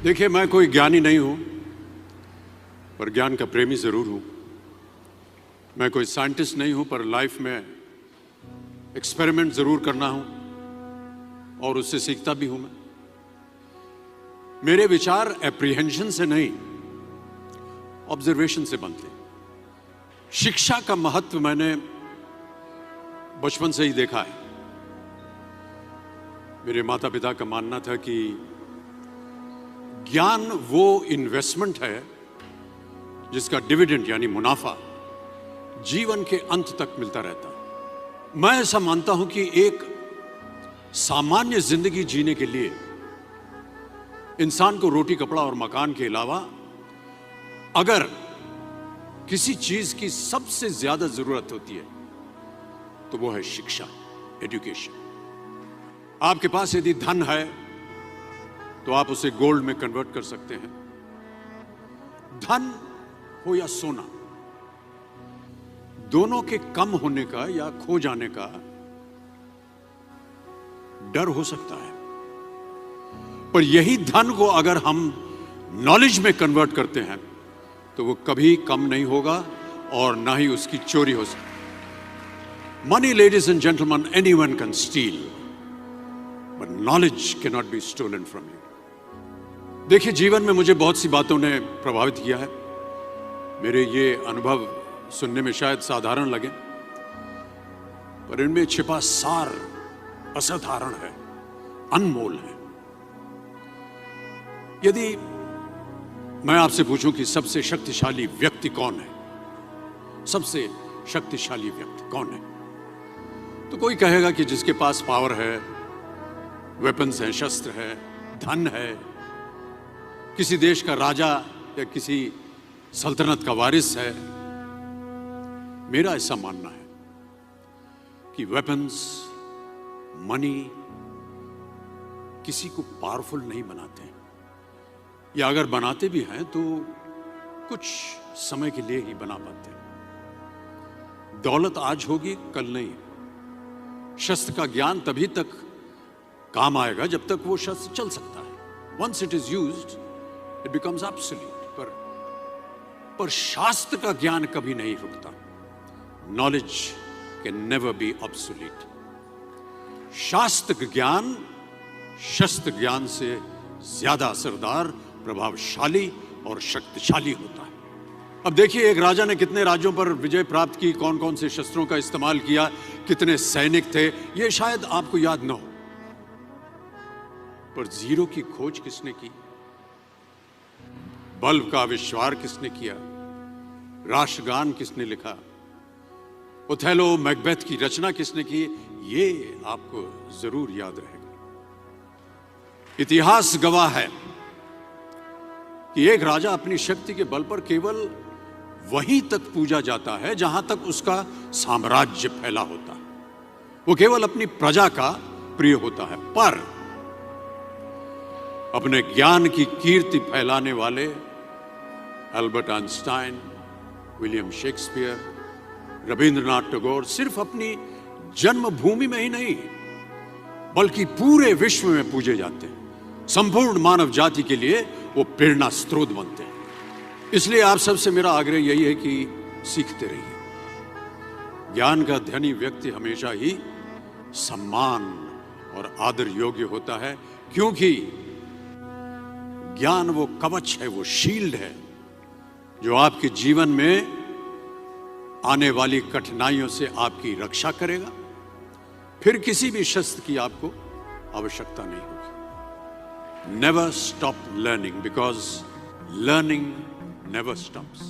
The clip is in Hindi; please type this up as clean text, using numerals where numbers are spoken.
देखिए, मैं कोई ज्ञानी नहीं हूं, पर ज्ञान का प्रेमी जरूर हूं। मैं कोई साइंटिस्ट नहीं हूं, पर लाइफ में एक्सपेरिमेंट जरूर करना हूं और उससे सीखता भी हूं। मेरे विचार एप्रीहेंशन से नहीं, ऑब्जर्वेशन से बनते हैं। शिक्षा का महत्व मैंने बचपन से ही देखा है। मेरे माता पिता का मानना था कि ज्ञान वो इन्वेस्टमेंट है जिसका डिविडेंड यानी मुनाफा जीवन के अंत तक मिलता रहता है। मैं ऐसा मानता हूं कि एक सामान्य जिंदगी जीने के लिए इंसान को रोटी, कपड़ा और मकान के अलावा अगर किसी चीज की सबसे ज्यादा जरूरत होती है तो वो है शिक्षा, एजुकेशन। आपके पास यदि धन है तो आप उसे गोल्ड में कन्वर्ट कर सकते हैं। धन हो या सोना, दोनों के कम होने का या खो जाने का डर हो सकता है, पर यही धन को अगर हम नॉलेज में कन्वर्ट करते हैं तो वो कभी कम नहीं होगा और ना ही उसकी चोरी हो सकती। Money, ladies and gentleman, anyone can steal, but knowledge can not be stolen from you. देखिए, जीवन में मुझे बहुत सी बातों ने प्रभावित किया है। मेरे ये अनुभव सुनने में शायद साधारण लगे, पर इनमें छिपा सार असाधारण है, अनमोल है। यदि मैं आपसे पूछूं कि सबसे शक्तिशाली व्यक्ति कौन है, सबसे शक्तिशाली व्यक्ति कौन है, तो कोई कहेगा कि जिसके पास पावर है, वेपन्स है, शस्त्र है, धन है, किसी देश का राजा या किसी सल्तनत का वारिस है। मेरा ऐसा मानना है कि वेपन्स, मनी किसी को पावरफुल नहीं बनाते, या अगर बनाते भी हैं तो कुछ समय के लिए ही बना पाते हैं। दौलत आज होगी, कल नहीं। शस्त्र का ज्ञान तभी तक काम आएगा जब तक वो शस्त्र चल सकता है। Once it is used it becomes absolute. पर शास्त्र का ज्ञान कभी नहीं रुकता। Knowledge can never be obsolete. शास्त्र ज्ञान शस्त्र ज्ञान से ज्यादा असरदार, प्रभावशाली और शक्तिशाली होता है। अब देखिए, एक राजा ने कितने राज्यों पर विजय प्राप्त की, कौन कौन से शस्त्रों का इस्तेमाल किया, कितने सैनिक थे, यह शायद आपको याद न हो, पर जीरो की खोज किसने की, बल्ब का आविष्कार किसने किया, राष्ट्रगान किसने लिखा, ओथेलो, मैकबेथ की रचना किसने की, ये आपको जरूर याद रहेगा। इतिहास गवाह है कि एक राजा अपनी शक्ति के बल पर केवल वहीं तक पूजा जाता है जहां तक उसका साम्राज्य फैला होता है। वो केवल अपनी प्रजा का प्रिय होता है। पर अपने ज्ञान की कीर्ति फैलाने वाले Albert Einstein, William Shakespeare, Rabindranath Tagore सिर्फ अपनी जन्मभूमि में ही नहीं बल्कि पूरे विश्व में पूजे जाते हैं। संपूर्ण मानव जाति के लिए वो प्रेरणा स्रोत बनते हैं। इसलिए आप सबसे मेरा आग्रह यही है कि सीखते रहिए। ज्ञान का धनी व्यक्ति हमेशा ही सम्मान और आदर योग्य होता है, क्योंकि ज्ञान वो कवच है, वो शील्ड है जो आपके जीवन में आने वाली कठिनाइयों से आपकी रक्षा करेगा। फिर किसी भी शस्त्र की आपको आवश्यकता नहीं होगी। Never stop learning, because learning never stops.